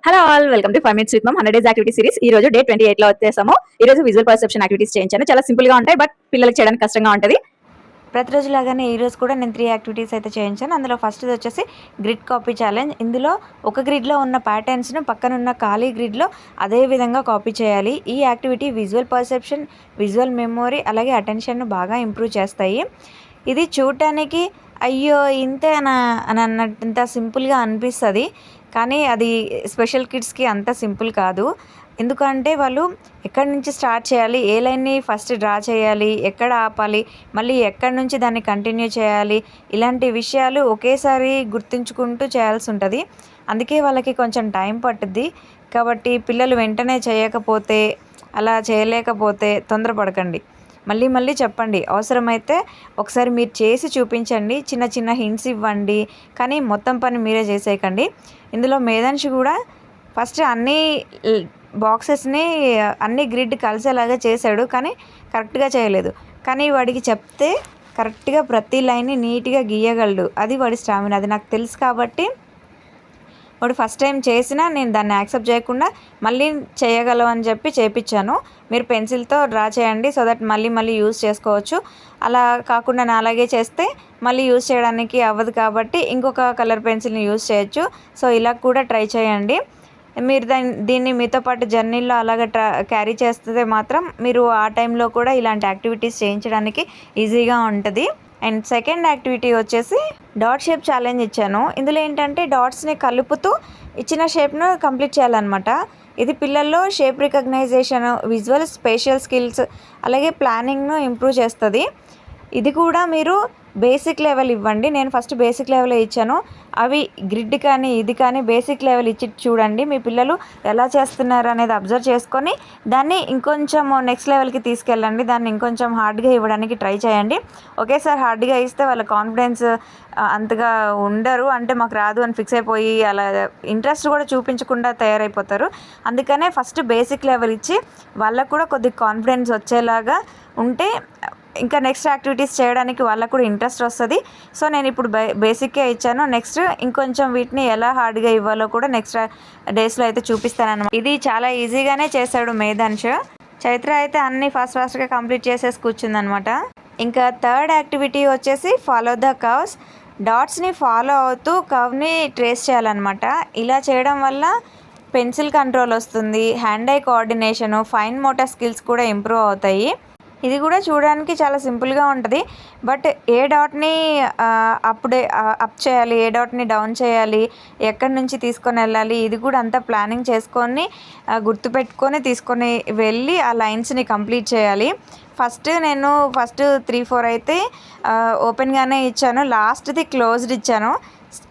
Hello all, welcome to 5 minutes with mom 100 days activity series. ఈ రోజు day 28 లో వచ్చేసాము. ఈ రోజు విజువల్ పర్సెప్షన్ యాక్టివిటీస్ చేయించాను. చాలా సింపుల్ గా ఉంటాయి, బట్ పిల్లలకి చేయడానికి కష్టంగా ఉంటుంది. ప్రతిరోజు లాగానే ఈ రోజు కూడా నేను 3 యాక్టివిటీస్ అయితే చేయించాను. అందులో ఫస్ట్ది వచ్చేసి గ్రిడ్ కాపీ ఛాలెంజ్. ఇందులో ఒక గ్రిడ్లో ఉన్న ప్యాటర్న్స్ను పక్కనున్న ఖాళీ గ్రిడ్లో అదే విధంగా కాపీ చేయాలి. ఈ activity visual perception, visual memory అలాగే అటెన్షన్ను బాగా ఇంప్రూవ్ చేస్తాయి. ఇది చూడటానికి అయ్యో ఇంతేనా అని అన్నంత సింపుల్గా అనిపిస్తుంది, కానీ అది స్పెషల్ కిడ్స్కి అంత సింపుల్ కాదు. ఎందుకంటే వాళ్ళు ఎక్కడి నుంచి స్టార్ట్ చేయాలి, ఏ లైన్ని ఫస్ట్ డ్రా చేయాలి, ఎక్కడ ఆపాలి, మళ్ళీ ఎక్కడి నుంచి దాన్ని కంటిన్యూ చేయాలి, ఇలాంటి విషయాలు ఒకేసారి గుర్తుంచుకుంటూ చేయాల్సి ఉంటుంది. అందుకే వాళ్ళకి కొంచెం టైం పట్టుద్ది. కాబట్టి పిల్లలు వెంటనే చేయకపోతే, అలా చేయలేకపోతే తొందరపడకండి. మళ్ళీ మళ్ళీ చెప్పండి. అవసరమైతే ఒకసారి మీరు చేసి చూపించండి, చిన్న చిన్న హింట్స్ ఇవ్వండి, కానీ మొత్తం పని మీరే చేసేయకండి. ఇందులో మేధాంశి కూడా ఫస్ట్ అన్నీ బాక్సెస్ని అన్ని గ్రిడ్ కలిసేలాగా చేశాడు, కానీ కరెక్ట్గా చేయలేదు. కానీ వాడికి చెప్తే కరెక్ట్గా ప్రతి లైన్ని నీట్గా గీయగలడు. అది వాడి స్టామినా. అది నాకు తెలుసు కాబట్టి వాడు ఫస్ట్ టైం చేసినా నేను దాన్ని యాక్సెప్ట్ చేయకుండా మళ్ళీ చేయగలవు అని చెప్పి చేయించాను. మీరు పెన్సిల్తో డ్రా చేయండి, సో దట్ మళ్ళీ మళ్ళీ యూజ్ చేసుకోవచ్చు. అలా కాకుండా నా అలాగే చేస్తే మళ్ళీ యూజ్ చేయడానికి అవ్వదు, కాబట్టి ఇంకొక కలర్ పెన్సిల్ని యూజ్ చేయొచ్చు. సో ఇలా కూడా ట్రై చేయండి. మీరు దీన్ని మీతో పాటు జర్నీలో అలాగ క్యారీ చేస్తే మాత్రం మీరు ఆ టైంలో కూడా ఇలాంటి యాక్టివిటీస్ చేయించడానికి ఈజీగా ఉంటుంది. అండ్ సెకండ్ యాక్టివిటీ వచ్చేసి డాట్ షేప్ ఛాలెంజ్ ఇచ్చాను. ఇందులో ఏంటంటే డాట్స్ని కలుపుతూ ఇచ్చిన షేప్ను కంప్లీట్ చేయాలన్నమాట. ఇది పిల్లల్లో shape recognition, visual spatial skills అలాగే ప్లానింగ్ను ఇంప్రూవ్ చేస్తుంది. ఇది కూడా మీరు బేసిక్ లెవెల్ ఇవ్వండి. నేను ఫస్ట్ బేసిక్ లెవెల్ ఇచ్చాను. అవి గ్రిడ్ కానీ ఇది కానీ బేసిక్ లెవెల్ ఇచ్చి చూడండి. మీ పిల్లలు ఎలా చేస్తున్నారు అనేది అబ్జర్వ్ చేసుకొని దాన్ని ఇంకొంచెం నెక్స్ట్ లెవెల్కి తీసుకెళ్ళండి. దాన్ని ఇంకొంచెం హార్డ్గా ఇవ్వడానికి ట్రై చేయండి. ఒకేసారి హార్డ్గా ఇస్తే వాళ్ళ కాన్ఫిడెన్స్ అంతగా ఉండరు. అంటే మాకు రాదు అని ఫిక్స్ అయిపోయి అలా ఇంట్రెస్ట్ కూడా చూపించకుండా తయారైపోతారు. అందుకనే ఫస్ట్ బేసిక్ లెవెల్ ఇచ్చి వాళ్ళకు కూడా కొద్దిగా కాన్ఫిడెన్స్ వచ్చేలాగా ఉంటే ఇంకా నెక్స్ట్ యాక్టివిటీస్ చేయడానికి వాళ్ళకు కూడా ఇంట్రెస్ట్ వస్తుంది. సో నేను ఇప్పుడు బేసిక్గా ఇచ్చాను. నెక్స్ట్ ఇంకొంచెం వీటిని ఎలా హార్డ్గా ఇవ్వాలో కూడా నెక్స్ట్ డేస్లో అయితే చూపిస్తాను. ఇది చాలా ఈజీగానే చేశాడు మేధాంశ్. చైత్ర అయితే అన్నీ ఫాస్ట్గా కంప్లీట్ చేసేసి కూర్చుందనమాట. ఇంకా థర్డ్ యాక్టివిటీ వచ్చేసి ఫాలో ద కర్వ్స్. డాట్స్ని ఫాలో అవుతూ కర్వ్ని ట్రేస్ చేయాలన్నమాట. ఇలా చేయడం వల్ల పెన్సిల్ కంట్రోల్ వస్తుంది, hand I coordination, fine motor skills కూడా ఇంప్రూవ్ అవుతాయి. ఇది కూడా చూడడానికి చాలా సింపుల్గా ఉంటుంది, బట్ ఏ డాట్ని అప్పుడే అప్ చేయాలి, ఏ డాట్ని డౌన్ చేయాలి, ఎక్కడి నుంచి తీసుకొని వెళ్ళాలి, ఇది కూడా అంతా ప్లానింగ్ చేసుకొని గుర్తుపెట్టుకొని తీసుకొని వెళ్ళి ఆ లైన్స్ని కంప్లీట్ చేయాలి. నేను 3-4 అయితే ఓపెన్గానే ఇచ్చాను, లాస్ట్ది క్లోజ్డ్ ఇచ్చాను.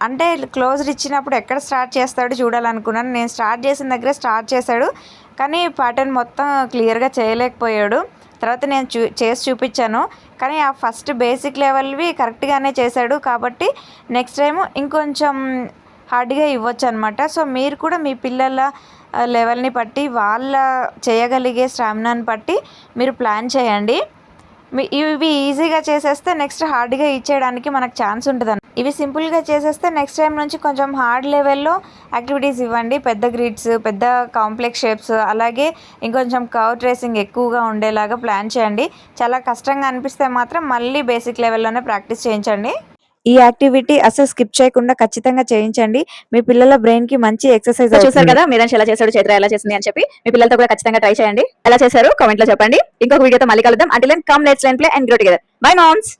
అంటే క్లోజ్డ్ ఇచ్చినప్పుడు ఎక్కడ స్టార్ట్ చేస్తాడో చూడాలనుకున్నాను. నేను స్టార్ట్ చేసిన దగ్గర స్టార్ట్ చేశాడు, కానీ ప్యాటర్న్ మొత్తం క్లియర్గా చేయలేకపోయాడు. తర్వాత నేను చేసి చూపించాను, కానీ ఆ ఫస్ట్ బేసిక్ లెవెల్వి కరెక్ట్గానే చేశాడు. కాబట్టి నెక్స్ట్ టైం ఇంకొంచెం హార్డ్గా ఇవ్వచ్చు అనమాట. సో మీరు కూడా మీ పిల్లల లెవెల్ని బట్టి, వాళ్ళ చేయగలిగే స్టామినాని బట్టి మీరు ప్లాన్ చేయండి. ఇవి ఈజీగా చేసేస్తే నెక్స్ట్ హార్డ్గా ఇచ్చేయడానికి మనకు ఛాన్స్ ఉంటుంది. ఇవి సింపుల్గా చేసేస్తే నెక్స్ట్ టైం నుంచి కొంచెం హార్డ్ లెవెల్లో యాక్టివిటీస్ ఇవ్వండి. పెద్ద గ్రిడ్స్, పెద్ద కాంప్లెక్స్ షేప్స్, అలాగే ఇంకొంచెం కర్వ్ ట్రేసింగ్ ఎక్కువగా ఉండేలాగా ప్లాన్ చేయండి. చాలా కష్టంగా అనిపిస్తే మాత్రం మళ్ళీ బేసిక్ లెవెల్లోనే ప్రాక్టీస్ చేయించండి. ఈ యాక్టివిటీ అసలు స్కిప్ చేయకుండా ఖచ్చితంగా చేయించండి. మీ పిల్లల బ్రెయిన్ కి మంచి ఎక్సర్సైజ్. చూసారు కదా మేధాంశ్ ఎలా చేశాడు, చైత్ర ఎలా చేసింది అని చెప్పి. మీ పిల్లలతో కూడా ఖచ్చితంగా ట్రై చేయండి. ఎలా చేశారు కామెంట్ లో చెప్పండి. ఇంకొక వీడియోతో మళ్ళీ కలుద్దాం. Until then come let's learn, play and grow together. Bye moms.